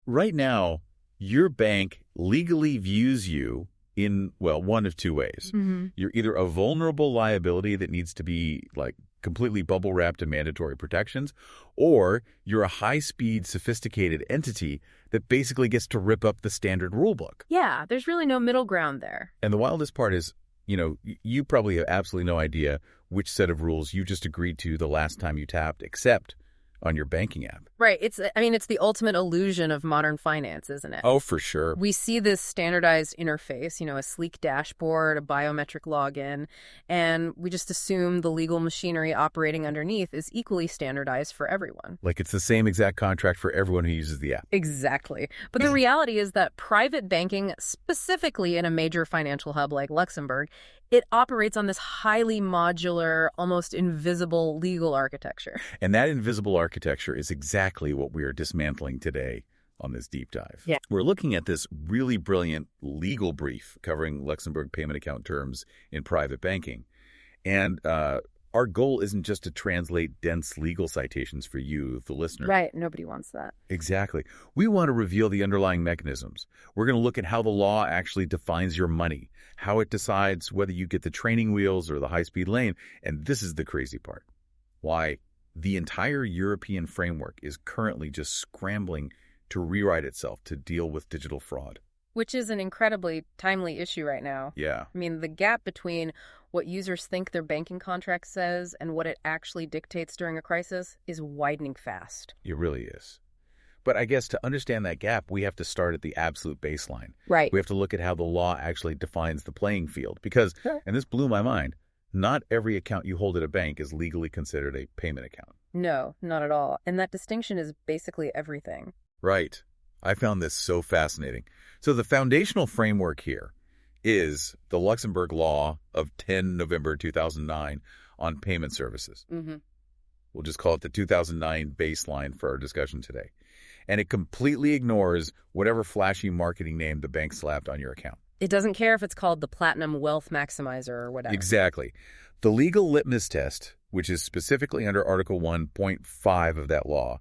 right now, your bank legally views you in, well, one of two ways. You're either a vulnerable liability that needs to be like completely bubble wrapped in mandatory protections, or you're a high-speed, sophisticated entity that basically gets to rip up the standard rule book. Yeah, there's really no middle ground there. And the wildest part is, you probably have absolutely no idea which set of rules you just agreed to the last time you tapped, except on your banking app. Right. It's the ultimate illusion of modern finance, isn't it? Oh, for sure. We see this standardized interface, a sleek dashboard, a biometric login, and we just assume the legal machinery operating underneath is equally standardized for everyone. Like it's the same exact contract for everyone who uses the app. Exactly. But the reality is that private banking, specifically in a major financial hub like Luxembourg, it operates on this highly modular, almost invisible legal architecture. And that invisible architecture is exactly what we are dismantling today on this deep dive. Yeah. We're looking at this really brilliant legal brief covering Luxembourg payment account terms in private banking. And our goal isn't just to translate dense legal citations for you, the listener. Right. Nobody wants that. Exactly. We want to reveal the underlying mechanisms. We're going to look at how the law actually defines your money, how it decides whether you get the training wheels or the high-speed lane. And this is the crazy part. Why the entire European framework is currently just scrambling to rewrite itself to deal with digital fraud. Which is an incredibly timely issue right now. Yeah. I mean, the gap between what users think their banking contract says and what it actually dictates during a crisis is widening fast. It really is. But I guess to understand that gap, we have to start at the absolute baseline. Right. We have to look at how the law actually defines the playing field. Because, and this blew my mind, not every account you hold at a bank is legally considered a payment account. No, not at all. And that distinction is basically everything. Right. I found this so fascinating. So the foundational framework here is the Luxembourg Law of 10 November 2009 on payment services. We'll just call it the 2009 baseline for our discussion today. And it completely ignores whatever flashy marketing name the bank slapped on your account. It doesn't care if it's called the Platinum Wealth Maximizer or whatever. Exactly. The legal litmus test, which is specifically under Article 1.5 of that law,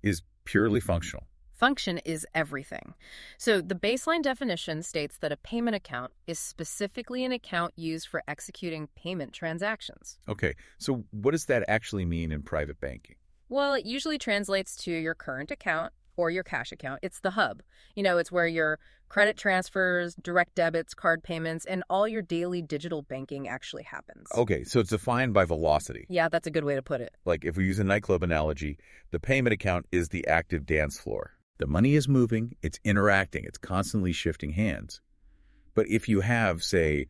is purely functional. Function is everything. So the baseline definition states that a payment account is specifically an account used for executing payment transactions. Okay, so what does that actually mean in private banking? Well, it usually translates to your current account or your cash account. It's the hub. It's where your credit transfers, direct debits, card payments, and all your daily digital banking actually happens. Okay, so it's defined by velocity. Yeah, that's a good way to put it. Like if we use a nightclub analogy, the payment account is the active dance floor. The money is moving, it's interacting, it's constantly shifting hands. But if you have, say,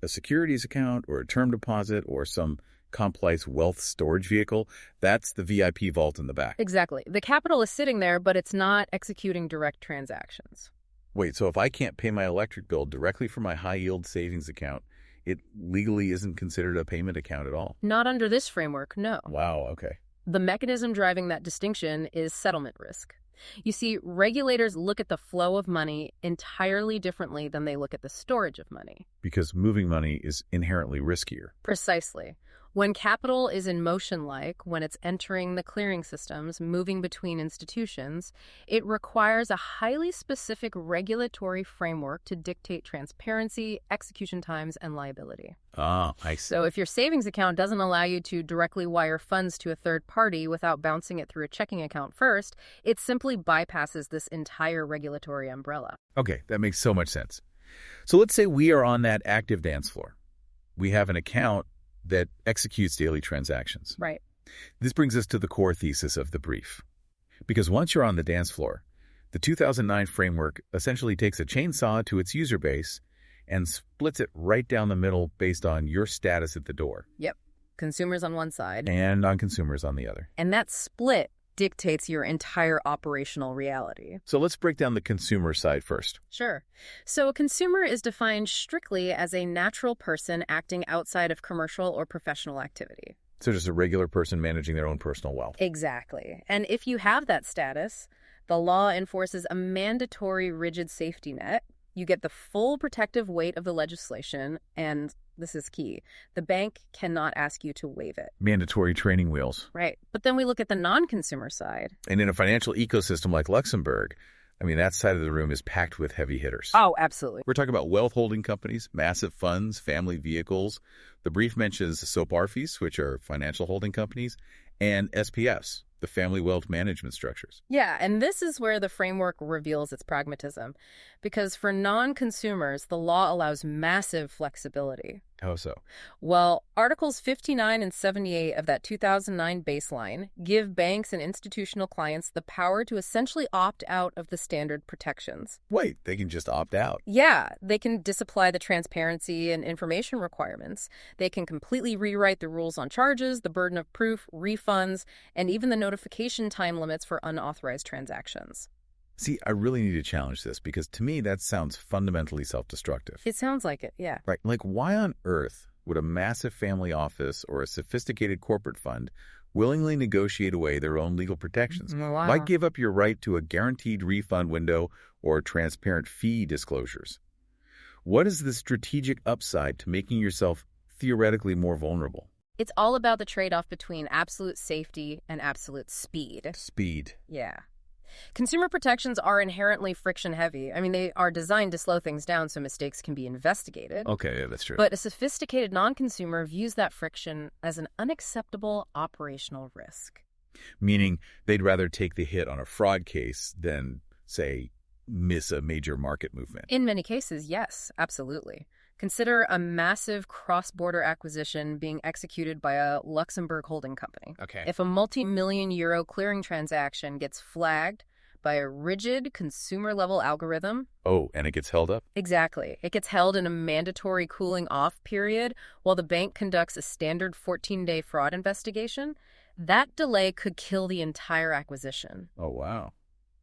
a securities account or a term deposit or some complex wealth storage vehicle, that's the VIP vault in the back. Exactly. The capital is sitting there, but it's not executing direct transactions. Wait, so if I can't pay my electric bill directly from my high-yield savings account, it legally isn't considered a payment account at all? Not under this framework, no. Wow, okay. The mechanism driving that distinction is settlement risk. You see, regulators look at the flow of money entirely differently than they look at the storage of money. Because moving money is inherently riskier. Precisely. When capital is in motion, like when it's entering the clearing systems, moving between institutions, it requires a highly specific regulatory framework to dictate transparency, execution times, and liability. Ah, I see. So if your savings account doesn't allow you to directly wire funds to a third party without bouncing it through a checking account first, it simply bypasses this entire regulatory umbrella. Okay, that makes so much sense. So let's say we are on that active dance floor. We have an account that executes daily transactions. Right. This brings us to the core thesis of the brief. Because once you're on the dance floor, the 2009 framework essentially takes a chainsaw to its user base and splits it right down the middle based on your status at the door. Yep. Consumers on one side. And non-consumers on the other. And that split dictates your entire operational reality. So let's break down the consumer side first. Sure. So a consumer is defined strictly as a natural person acting outside of commercial or professional activity. So just a regular person managing their own personal wealth. Exactly. And if you have that status, the law enforces a mandatory rigid safety net. You get the full protective weight of the legislation, and this is key, the bank cannot ask you to waive it. Mandatory training wheels. Right. But then we look at the non-consumer side. And in a financial ecosystem like Luxembourg, I mean, that side of the room is packed with heavy hitters. Oh, absolutely. We're talking about wealth holding companies, massive funds, family vehicles. The brief mentions SOPARFIs, which are financial holding companies, and SPFs, the family wealth management structures. Yeah, and this is where the framework reveals its pragmatism. Because for non-consumers, the law allows massive flexibility. How so? Well, Articles 59 and 78 of that 2009 baseline give banks and institutional clients the power to essentially opt out of the standard protections. Wait, they can just opt out? Yeah, they can disapply the transparency and information requirements. They can completely rewrite the rules on charges, the burden of proof, refunds, and even the notification time limits for unauthorized transactions. See, I really need to challenge this because to me that sounds fundamentally self-destructive. It sounds like it, yeah. Right. Like, why on earth would a massive family office or a sophisticated corporate fund willingly negotiate away their own legal protections? Wow. Why give up your right to a guaranteed refund window or transparent fee disclosures? What is the strategic upside to making yourself theoretically more vulnerable? It's all about the trade-off between absolute safety and absolute speed. Speed. Yeah. Consumer protections are inherently friction-heavy. I mean, they are designed to slow things down so mistakes can be investigated. Okay, yeah, that's true. But a sophisticated non-consumer views that friction as an unacceptable operational risk. Meaning they'd rather take the hit on a fraud case than, say, miss a major market movement. In many cases, yes, absolutely. Consider a massive cross-border acquisition being executed by a Luxembourg holding company. Okay. If a multi-million euro clearing transaction gets flagged by a rigid consumer-level algorithm... Oh, and it gets held up? Exactly. It gets held in a mandatory cooling-off period while the bank conducts a standard 14-day fraud investigation. That delay could kill the entire acquisition. Oh, wow.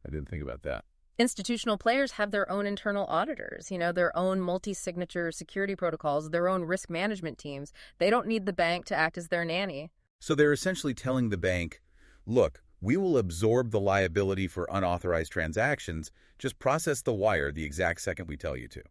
I didn't think about that. Institutional players have their own internal auditors, their own multi-signature security protocols, their own risk management teams. They don't need the bank to act as their nanny. So they're essentially telling the bank, look, we will absorb the liability for unauthorized transactions. Just process the wire the exact second we tell you to.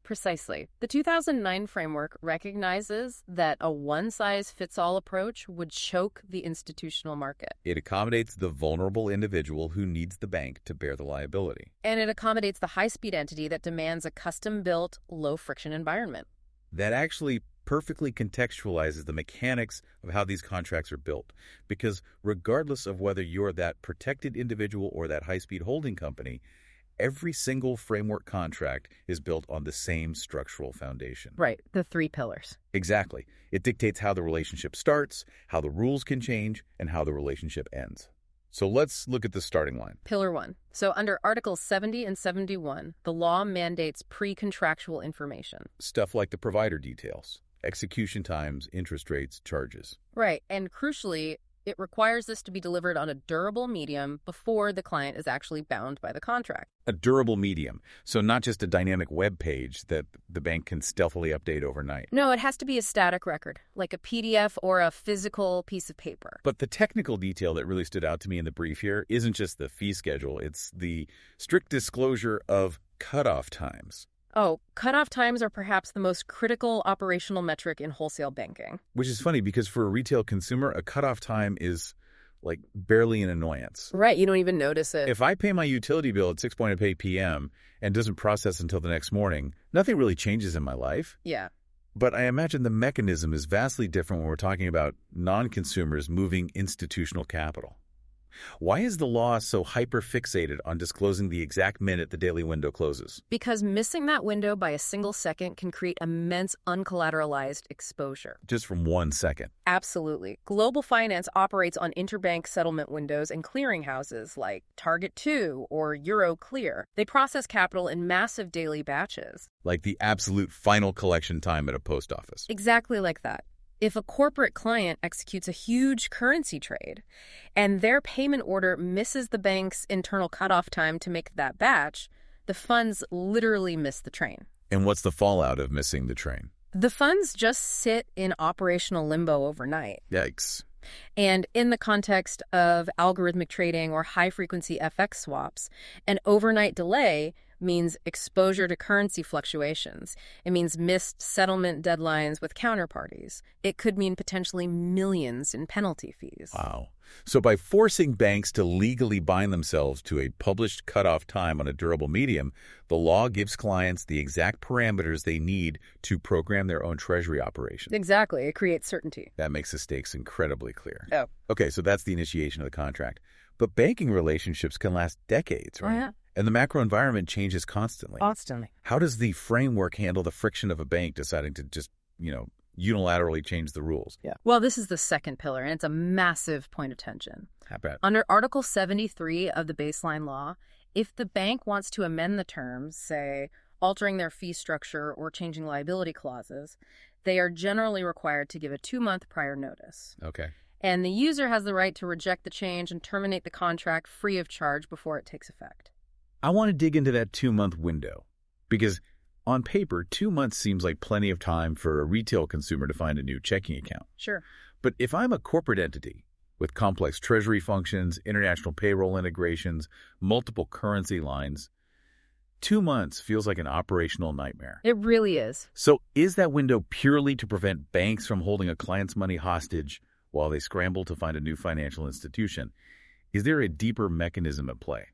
Precisely. The 2009 framework recognizes that a one-size-fits-all approach would choke the institutional market. It accommodates the vulnerable individual who needs the bank to bear the liability. And it accommodates the high-speed entity that demands a custom-built, low-friction environment. That actually perfectly contextualizes the mechanics of how these contracts are built. Because regardless of whether you're that protected individual or that high-speed holding company, every single framework contract is built on the same structural foundation. Right, the 3 pillars. Exactly. It dictates how the relationship starts, how the rules can change, and how the relationship ends. So let's look at the starting line. Pillar 1. So under Articles 70 and 71, the law mandates pre-contractual information. Stuff like the provider details, execution times, interest rates, charges. Right, and crucially, it requires this to be delivered on a durable medium before the client is actually bound by the contract. A durable medium, so not just a dynamic web page that the bank can stealthily update overnight. No, it has to be a static record, like a PDF or a physical piece of paper. But the technical detail that really stood out to me in the brief here isn't just the fee schedule, it's the strict disclosure of cutoff times. Oh, cutoff times are perhaps the most critical operational metric in wholesale banking. Which is funny because for a retail consumer, a cutoff time is like barely an annoyance. Right, you don't even notice it. If I pay my utility bill at 6:08 p.m. and doesn't process until the next morning, nothing really changes in my life. Yeah. But I imagine the mechanism is vastly different when we're talking about non-consumers moving institutional capital. Why is the law so hyper-fixated on disclosing the exact minute the daily window closes? Because missing that window by a single second can create immense uncollateralized exposure. Just from 1 second. Absolutely. Global finance operates on interbank settlement windows and clearinghouses like Target 2 or Euroclear. They process capital in massive daily batches. Like the absolute final collection time at a post office. Exactly like that. If a corporate client executes a huge currency trade and their payment order misses the bank's internal cutoff time to make that batch, the funds literally miss the train. And what's the fallout of missing the train? The funds just sit in operational limbo overnight. Yikes. And in the context of algorithmic trading or high-frequency FX swaps, an overnight delay means exposure to currency fluctuations. It means missed settlement deadlines with counterparties. It could mean potentially millions in penalty fees. Wow. So by forcing banks to legally bind themselves to a published cutoff time on a durable medium, the law gives clients the exact parameters they need to program their own treasury operation. Exactly. It creates certainty. That makes the stakes incredibly clear. Oh. Okay, so that's the initiation of the contract. But banking relationships can last decades, right? Oh, yeah. And the macro environment changes constantly. Constantly. How does the framework handle the friction of a bank deciding to just, unilaterally change the rules? Yeah. Well, this is the second pillar, and it's a massive point of tension. How about? Under Article 73 of the baseline law, if the bank wants to amend the terms, say, altering their fee structure or changing liability clauses, they are generally required to give a 2-month prior notice. Okay. And the user has the right to reject the change and terminate the contract free of charge before it takes effect. I want to dig into that 2-month window because on paper, 2 months seems like plenty of time for a retail consumer to find a new checking account. Sure. But if I'm a corporate entity with complex treasury functions, international payroll integrations, multiple currency lines, 2 months feels like an operational nightmare. It really is. So is that window purely to prevent banks from holding a client's money hostage while they scramble to find a new financial institution? Is there a deeper mechanism at play?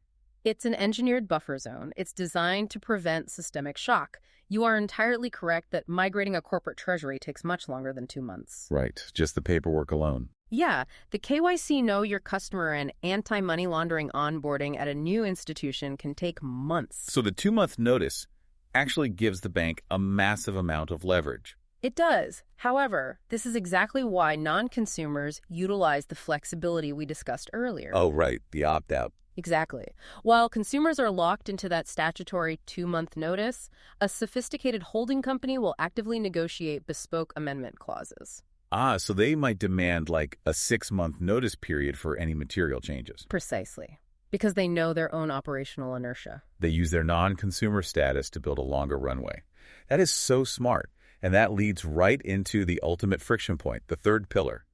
It's an engineered buffer zone. It's designed to prevent systemic shock. You are entirely correct that migrating a corporate treasury takes much longer than 2 months. Right, just the paperwork alone. Yeah, the KYC Know Your Customer and anti-money laundering onboarding at a new institution can take months. So the 2-month notice actually gives the bank a massive amount of leverage. It does. However, this is exactly why non-consumers utilize the flexibility we discussed earlier. Oh, right, the opt-out. Exactly. While consumers are locked into that statutory 2-month notice, a sophisticated holding company will actively negotiate bespoke amendment clauses. Ah, so they might demand like a 6-month notice period for any material changes. Precisely. Because they know their own operational inertia. They use their non-consumer status to build a longer runway. That is so smart. And that leads right into the ultimate friction point, the third pillar,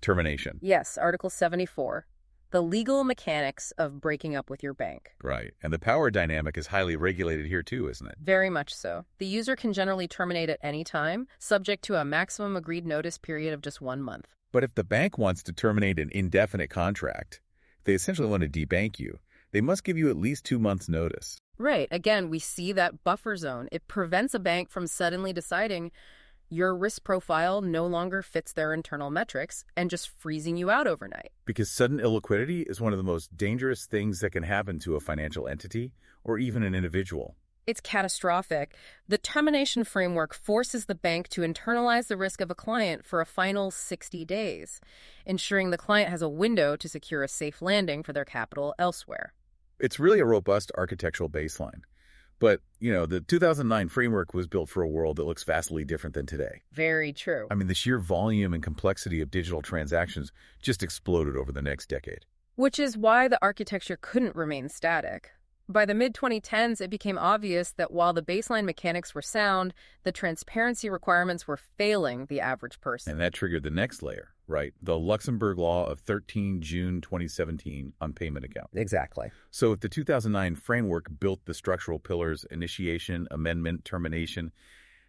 termination. Yes, Article 74. The legal mechanics of breaking up with your bank. Right. And the power dynamic is highly regulated here too, isn't it? Very much so. The user can generally terminate at any time, subject to a maximum agreed notice period of just 1 month. But if the bank wants to terminate an indefinite contract, they essentially want to debank you. They must give you at least 2 months' notice. Right. Again, we see that buffer zone. It prevents a bank from suddenly deciding your risk profile no longer fits their internal metrics and just freezing you out overnight. Because sudden illiquidity is one of the most dangerous things that can happen to a financial entity or even an individual. It's catastrophic. The termination framework forces the bank to internalize the risk of a client for a final 60 days, ensuring the client has a window to secure a safe landing for their capital elsewhere. It's really a robust architectural baseline. But, the 2009 framework was built for a world that looks vastly different than today. Very true. I mean, the sheer volume and complexity of digital transactions just exploded over the next decade. Which is why the architecture couldn't remain static. By the mid-2010s, it became obvious that while the baseline mechanics were sound, the transparency requirements were failing the average person. And that triggered the next layer, right? The Luxembourg Law of 13 June 2017 on payment accounts. Exactly. So if the 2009 framework built the structural pillars, initiation, amendment, termination,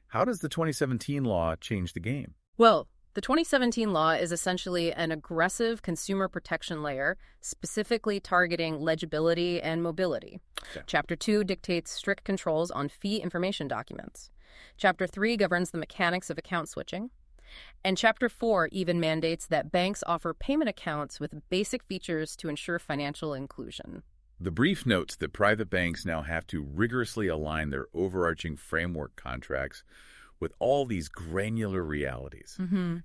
how does the 2017 law change the game? Well, the 2017 law is essentially an aggressive consumer protection layer, specifically targeting legibility and mobility. Okay. Chapter 2 dictates strict controls on fee information documents. Chapter 3 governs the mechanics of account switching. And Chapter 4 even mandates that banks offer payment accounts with basic features to ensure financial inclusion. The brief notes that private banks now have to rigorously align their overarching framework contracts with all these granular realities.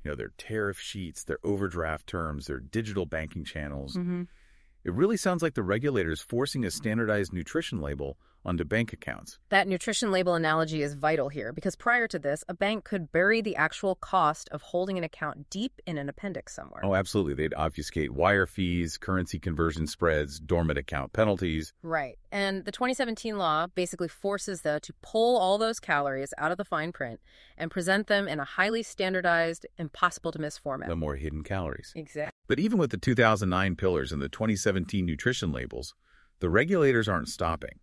Their tariff sheets, their overdraft terms, their digital banking channels. It really sounds like the regulators forcing a standardized nutrition label onto bank accounts. That nutrition label analogy is vital here because prior to this, a bank could bury the actual cost of holding an account deep in an appendix somewhere. Oh, absolutely. They'd obfuscate wire fees, currency conversion spreads, dormant account penalties. Right. And the 2017 law basically forces them to pull all those calories out of the fine print and present them in a highly standardized, impossible-to-miss format. No more hidden calories. Exactly. But even with the 2009 pillars and the 2017 nutrition labels, the regulators aren't stopping.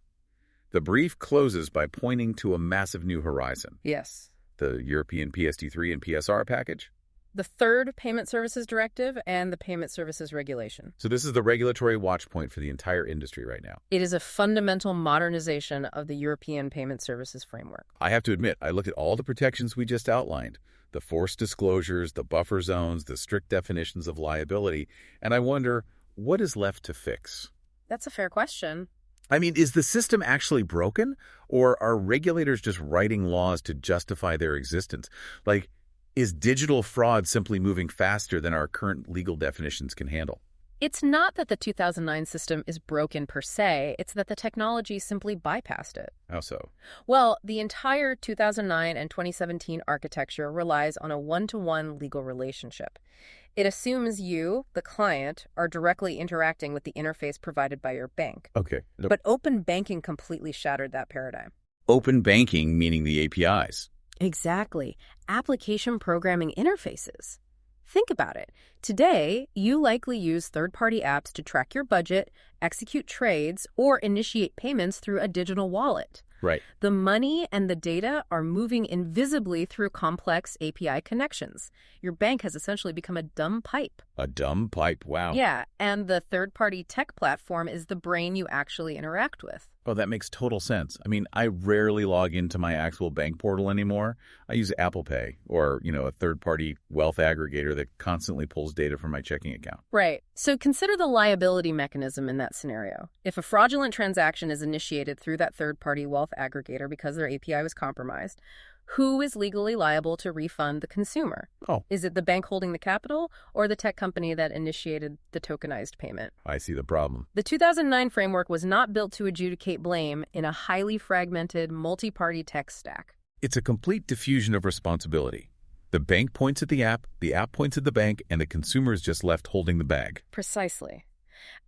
The brief closes by pointing to a massive new horizon. Yes. The European PSD3 and PSR package? The third Payment Services Directive and the Payment Services Regulation. So this is the regulatory watch point for the entire industry right now. It is a fundamental modernization of the European Payment Services Framework. I have to admit, I looked at all the protections we just outlined, the forced disclosures, the buffer zones, the strict definitions of liability, and I wonder, what is left to fix? That's a fair question. I mean, is the system actually broken, or are regulators just writing laws to justify their existence? Like, is digital fraud simply moving faster than our current legal definitions can handle? It's not that the 2009 system is broken per se, it's that the technology simply bypassed it. How so? Well, the entire 2009 and 2017 architecture relies on a one-to-one legal relationship. It assumes you, the client, are directly interacting with the interface provided by your bank. Okay. But open banking completely shattered that paradigm. Open banking meaning the APIs. Exactly. Application programming interfaces. Think about it. Today, you likely use third-party apps to track your budget, execute trades, or initiate payments through a digital wallet. Right. The money and the data are moving invisibly through complex API connections. Your bank has essentially become a dumb pipe. A dumb pipe, wow. Yeah, and the third-party tech platform is the brain you actually interact with. Oh, that makes total sense. I mean, I rarely log into my actual bank portal anymore. I use Apple Pay or, a third-party wealth aggregator that constantly pulls data from my checking account. Right. So consider the liability mechanism in that scenario. If a fraudulent transaction is initiated through that third-party wealth aggregator because their API was compromised, who is legally liable to refund the consumer? Oh. Is it the bank holding the capital or the tech company that initiated the tokenized payment? I see the problem. The 2009 framework was not built to adjudicate blame in a highly fragmented, multi-party tech stack. It's a complete diffusion of responsibility. The bank points at the app points at the bank, and the consumer is just left holding the bag. Precisely.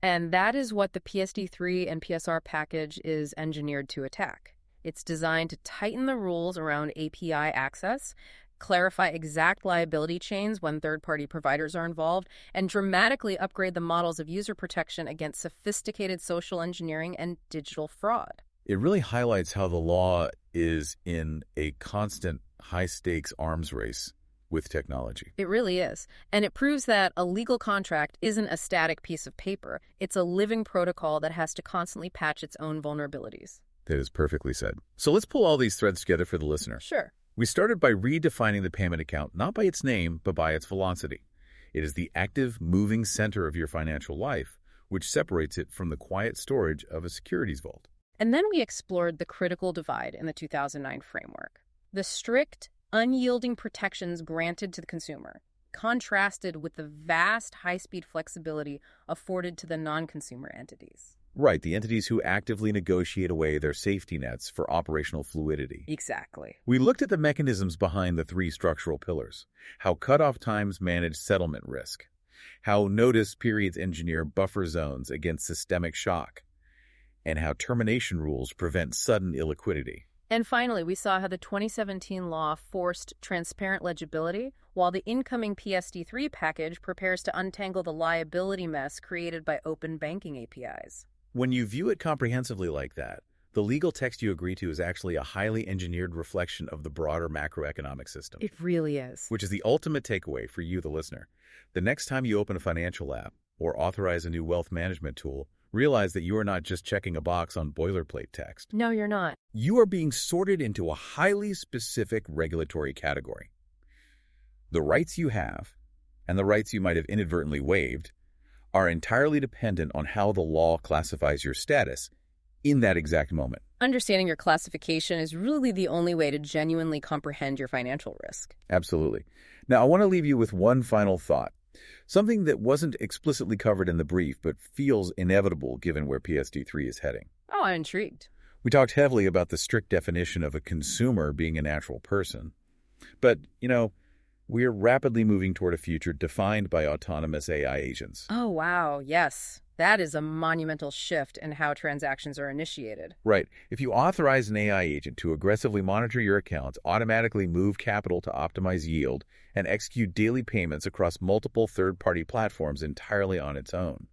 And that is what the PSD3 and PSR package is engineered to attack. It's designed to tighten the rules around API access, clarify exact liability chains when third-party providers are involved, and dramatically upgrade the models of user protection against sophisticated social engineering and digital fraud. It really highlights how the law is in a constant high-stakes arms race with technology. It really is. And it proves that a legal contract isn't a static piece of paper. It's a living protocol that has to constantly patch its own vulnerabilities. That is perfectly said. So let's pull all these threads together for the listener. Sure. We started by redefining the payment account, not by its name, but by its velocity. It is the active, moving center of your financial life, which separates it from the quiet storage of a securities vault. And then we explored the critical divide in the 2009 framework. The strict, unyielding protections granted to the consumer, contrasted with the vast high-speed flexibility afforded to the non-consumer entities. Right, the entities who actively negotiate away their safety nets for operational fluidity. Exactly. We looked at the mechanisms behind the three structural pillars, how cutoff times manage settlement risk, how notice periods engineer buffer zones against systemic shock, and how termination rules prevent sudden illiquidity. And finally, we saw how the 2017 law forced transparent legibility, while the incoming PSD3 package prepares to untangle the liability mess created by open banking APIs. When you view it comprehensively like that, the legal text you agree to is actually a highly engineered reflection of the broader macroeconomic system. It really is. Which is the ultimate takeaway for you, the listener. The next time you open a financial app or authorize a new wealth management tool, realize that you are not just checking a box on boilerplate text. No, you're not. You are being sorted into a highly specific regulatory category. The rights you have, and the rights you might have inadvertently waived, are entirely dependent on how the law classifies your status in that exact moment. Understanding your classification is really the only way to genuinely comprehend your financial risk. Absolutely. Now, I want to leave you with one final thought, something that wasn't explicitly covered in the brief but feels inevitable given where PSD3 is heading. Oh, I'm intrigued. We talked heavily about the strict definition of a consumer being a natural person. But, we're rapidly moving toward a future defined by autonomous AI agents. Oh, wow. Yes. That is a monumental shift in how transactions are initiated. Right. If you authorize an AI agent to aggressively monitor your accounts, automatically move capital to optimize yield, and execute daily payments across multiple third-party platforms entirely on its own,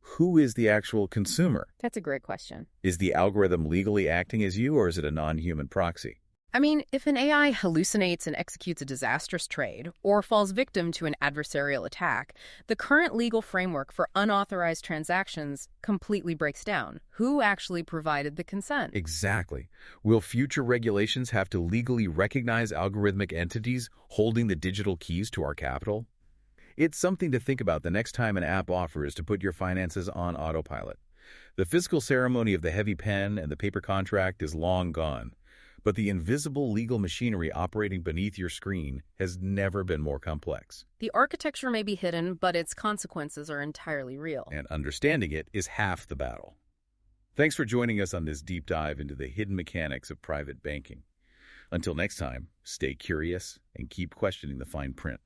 who is the actual consumer? That's a great question. Is the algorithm legally acting as you, or is it a non-human proxy? I mean, if an AI hallucinates and executes a disastrous trade or falls victim to an adversarial attack, the current legal framework for unauthorized transactions completely breaks down. Who actually provided the consent? Exactly. Will future regulations have to legally recognize algorithmic entities holding the digital keys to our capital? It's something to think about the next time an app offers to put your finances on autopilot. The physical ceremony of the heavy pen and the paper contract is long gone. But the invisible legal machinery operating beneath your screen has never been more complex. The architecture may be hidden, but its consequences are entirely real. And understanding it is half the battle. Thanks for joining us on this deep dive into the hidden mechanics of private banking. Until next time, stay curious and keep questioning the fine print.